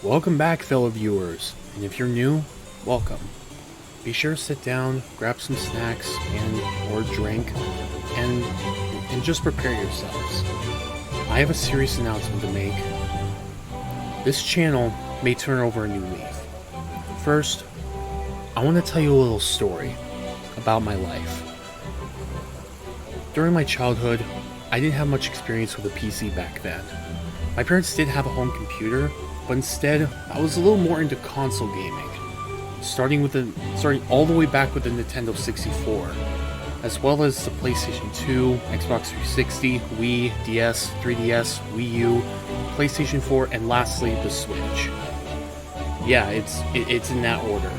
Welcome back, fellow viewers, and if you're new, welcome. Be sure to sit down, grab some snacks or drink, and just prepare yourselves. I have a serious announcement to make. This channel may turn over a new leaf. First, I want to tell you a little story about my life. During my childhood, I didn't have much experience with a PC back then. My parents did have a home computer, but instead, I was a little more into console gaming, starting all the way back with the Nintendo 64, as well as the PlayStation 2, Xbox 360, Wii, DS, 3DS, Wii U, PlayStation 4, and lastly, the Switch. Yeah, it's in that order.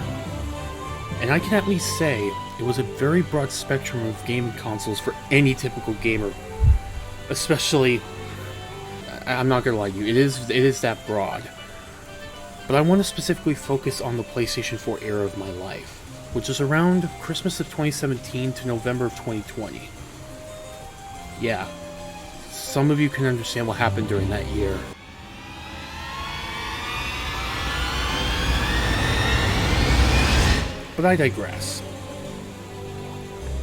And I can at least say it was a very broad spectrum of gaming consoles for any typical gamer, especially, I'm not gonna lie to you, it is that broad. But I want to specifically focus on the PlayStation 4 era of my life, which is around Christmas of 2017 to November of 2020. Yeah, some of you can understand what happened during that year. But I digress.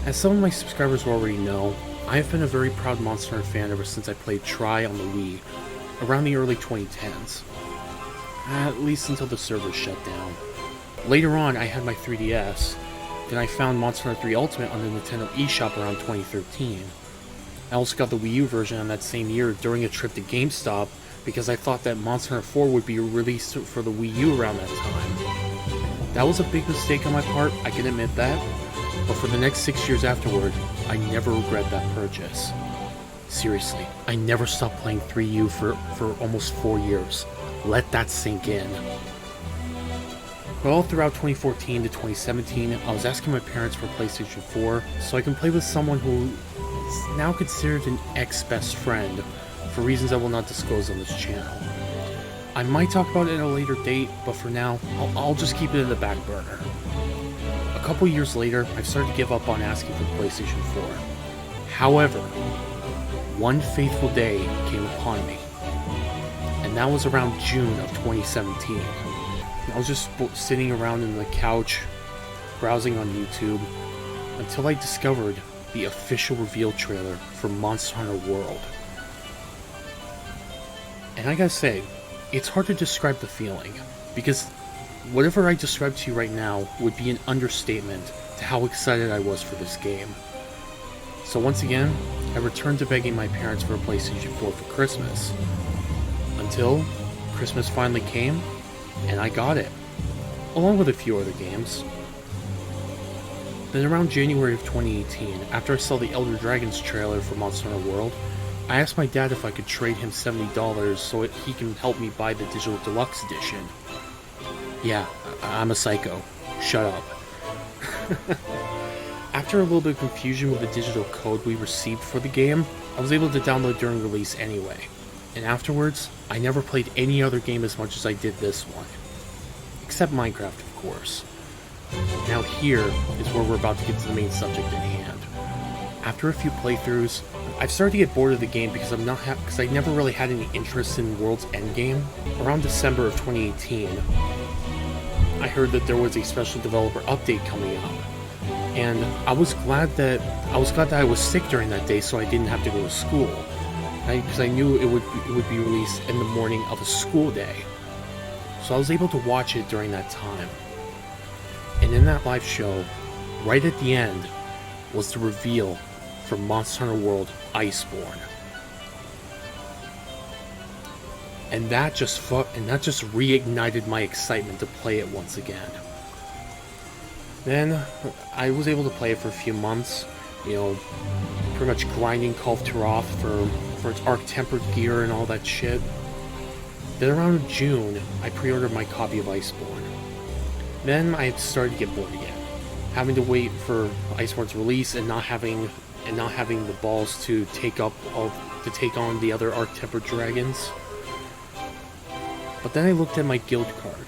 As some of my subscribers will already know, I have been a very proud Monster Hunter fan ever since I played Tri on the Wii, around the early 2010s. At least until the servers shut down. Later on, I had my 3DS, then I found Monster Hunter 3 Ultimate on the Nintendo eShop around 2013. I also got the Wii U version on that same year during a trip to GameStop because I thought that Monster Hunter 4 would be released for the Wii U around that time. That was a big mistake on my part, I can admit that, but for the next 6 years afterward, I never regret that purchase. Seriously, I never stopped playing 3U for almost 4 years. Let that sink in. But all throughout 2014 to 2017, I was asking my parents for a PlayStation 4 so I can play with someone who is now considered an ex-best friend for reasons I will not disclose on this channel. I might talk about it at a later date, but for now, I'll just keep it in the back burner. A couple years later, I've started to give up on asking for the PlayStation 4. However, one fateful day came upon me. And that was around June of 2017. I was just sitting around in the couch, browsing on YouTube, until I discovered the official reveal trailer for Monster Hunter World. And I gotta say, it's hard to describe the feeling, because whatever I describe to you right now would be an understatement to how excited I was for this game. So once again, I returned to begging my parents for a PlayStation 4 for Christmas. Until Christmas finally came, and I got it, along with a few other games. Then around January of 2018, after I saw the Elder Dragons trailer for Monster Hunter World, I asked my dad if I could trade him $70 so he can help me buy the Digital Deluxe Edition. Yeah, I'm a psycho. Shut up. After a little bit of confusion with the digital code we received for the game, I was able to download during release anyway. And afterwards, I never played any other game as much as I did this one. Except Minecraft, of course. Now here is where we're about to get to the main subject at hand. After a few playthroughs, I've started to get bored of the game because I never really had any interest in World's Endgame. Around December of 2018, I heard that there was a special developer update coming up. And I was glad that I was sick during that day so I didn't have to go to school. Because I knew it would be released in the morning of a school day. So I was able to watch it during that time. And in that live show, right at the end, was the reveal for Monster Hunter World Iceborne. And that just reignited my excitement to play it once again. Then I was able to play it for a few months, pretty much grinding Kulve Taroth for its arc-tempered gear and all that shit. Then around June, I pre-ordered my copy of Iceborne. Then I started to get bored again, having to wait for Iceborne's release and not having the balls to take on the other arc-tempered dragons. But then I looked at my guild card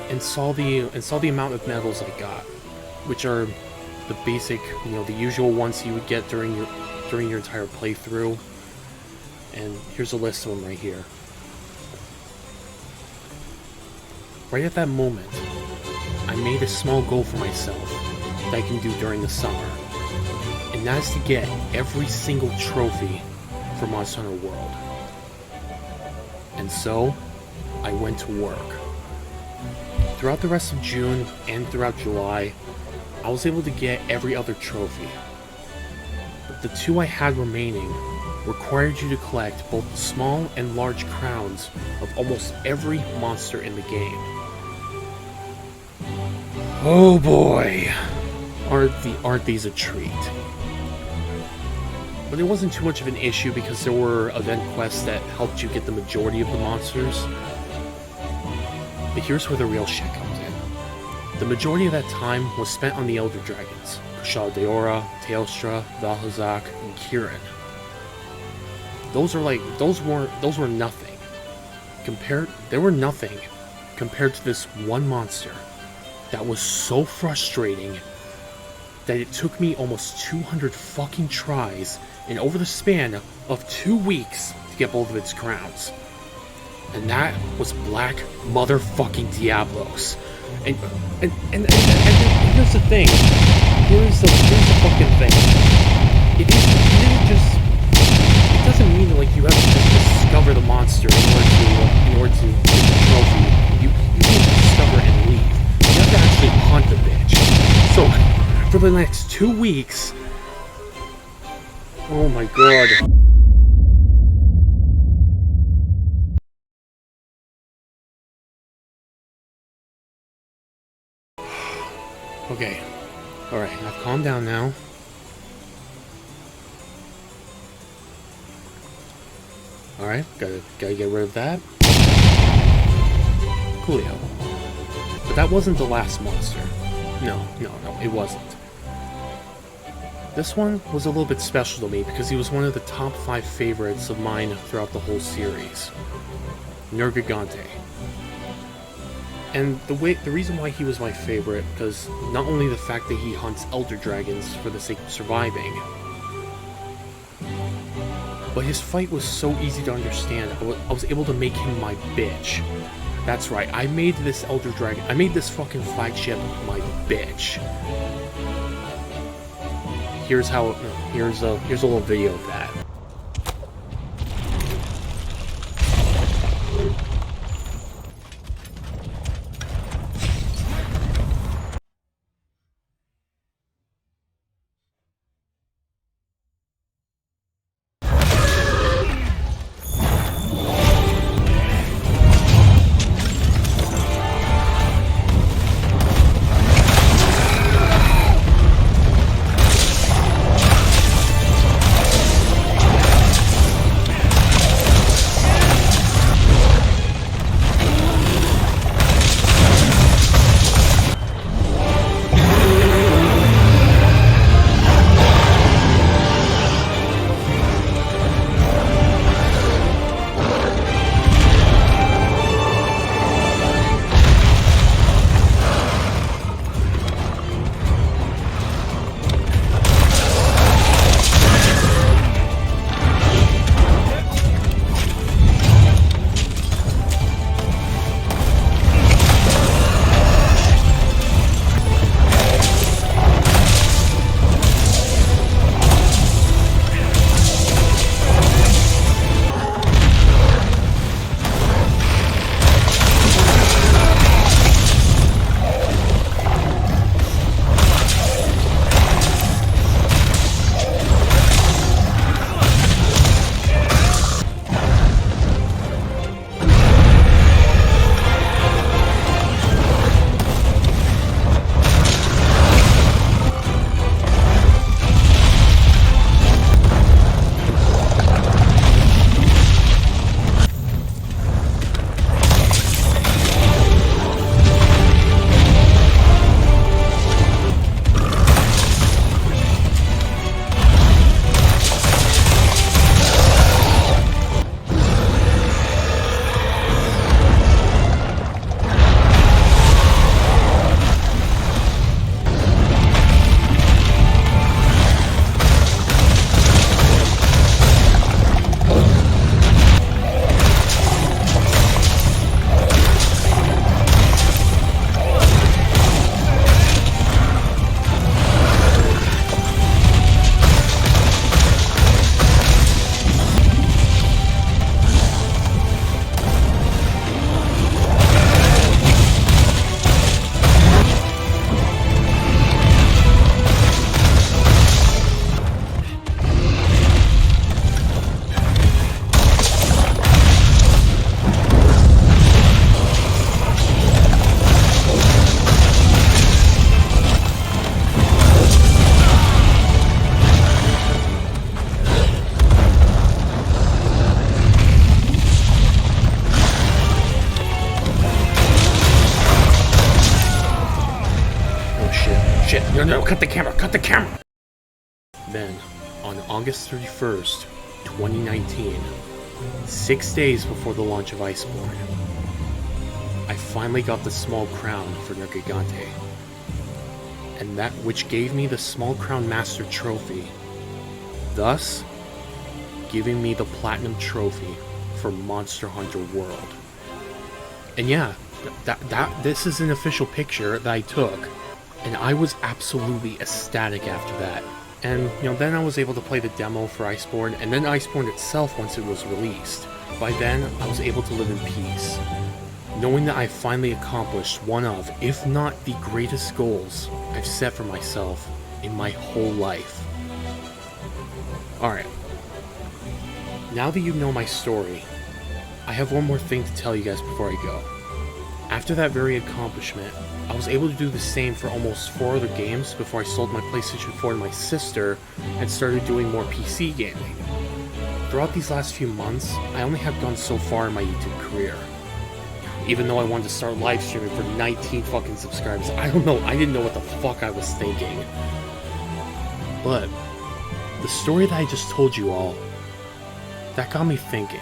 and saw the amount of medals I got, which are the basic, the usual ones you would get during your entire playthrough. And here's a list of them right here. right at that moment, I made a small goal for myself that I can do during the summer, and that is to get every single trophy for Monster Hunter World. And so, I went to work. Throughout the rest of June and throughout July, I was able to get every other trophy. But the 2 I had remaining required you to collect both the small and large crowns of almost every monster in the game. Oh boy, aren't these a treat? But it wasn't too much of an issue because there were event quests that helped you get the majority of the monsters. But here's where the real shit comes in. The majority of that time was spent on the Elder Dragons, Kushala Daora, Teostra, Valhazak, and Kirin. Those were nothing. They were nothing compared to this one monster that was so frustrating that it took me almost 200 fucking tries and over the span of 2 weeks to get both of its crowns. And that was Black motherfucking Diablos. And here's the thing. Here's the fucking thing. It doesn't mean like you have to just discover the monster in order to get the trophy. You can't discover and leave. You have to actually hunt the bitch. So for the next 2 weeks, oh my god. Okay, alright, I've calmed down now. Alright, gotta get rid of that. Coolio. But that wasn't the last monster. No, it wasn't. This one was a little bit special to me because he was one of the top 5 favorites of mine throughout the whole series. Nergigante. And the reason why he was my favorite, because not only the fact that he hunts Elder Dragons for the sake of surviving, but his fight was so easy to understand. I was able to make him my bitch. That's right, I made this Elder Dragon, I made this fucking flagship my bitch. Here's a little video of that. no, cut the camera, cut the camera! Then, on August 31st, 2019, 6 days before the launch of Iceborne, I finally got the small crown for Nergigante, and that which gave me the small crown master trophy, thus giving me the platinum trophy for Monster Hunter World. And yeah, this is an official picture that I took, and I was absolutely ecstatic after that. And, then I was able to play the demo for Iceborne, and then Iceborne itself once it was released. By then, I was able to live in peace, knowing that I finally accomplished one of, if not the greatest goals I've set for myself in my whole life. Alright, now that you know my story, I have one more thing to tell you guys before I go. After that very accomplishment, I was able to do the same for almost 4 other games before I sold my PlayStation 4 to my sister and started doing more PC gaming. Throughout these last few months, I only have gone so far in my YouTube career. Even though I wanted to start live streaming for 19 fucking subscribers, I don't know, I didn't know what the fuck I was thinking. But, the story that I just told you all, that got me thinking.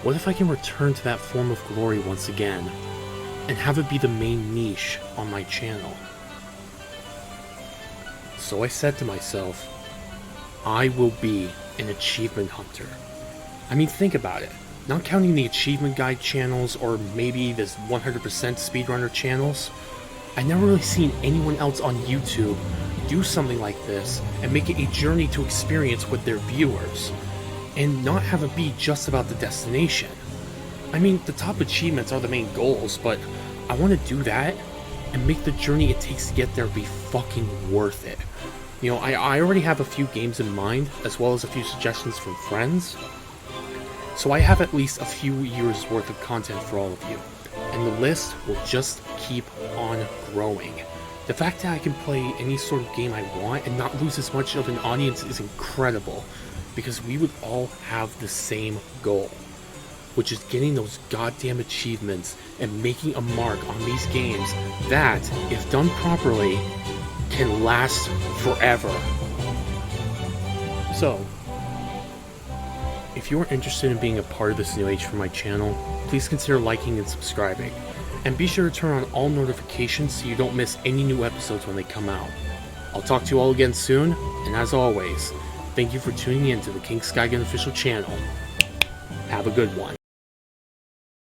What if I can return to that form of glory once again, and have it be the main niche on my channel? So I said to myself, I will be an achievement hunter. I mean, think about it. Not counting the achievement guide channels or maybe this 100% speedrunner channels, I've never really seen anyone else on YouTube do something like this and make it a journey to experience with their viewers, and not have it be just about the destination. I mean, the top achievements are the main goals, but I want to do that and make the journey it takes to get there be fucking worth it. I already have a few games in mind, as well as a few suggestions from friends, so I have at least a few years worth of content for all of you, and the list will just keep on growing. The fact that I can play any sort of game I want and not lose as much of an audience is incredible, because we would all have the same goal, which is getting those goddamn achievements and making a mark on these games that, if done properly, can last forever. So, if you're interested in being a part of this new age for my channel, please consider liking and subscribing, and be sure to turn on all notifications so you don't miss any new episodes when they come out. I'll talk to you all again soon, and as always, thank you for tuning in to the King Skygun official channel. Have a good one.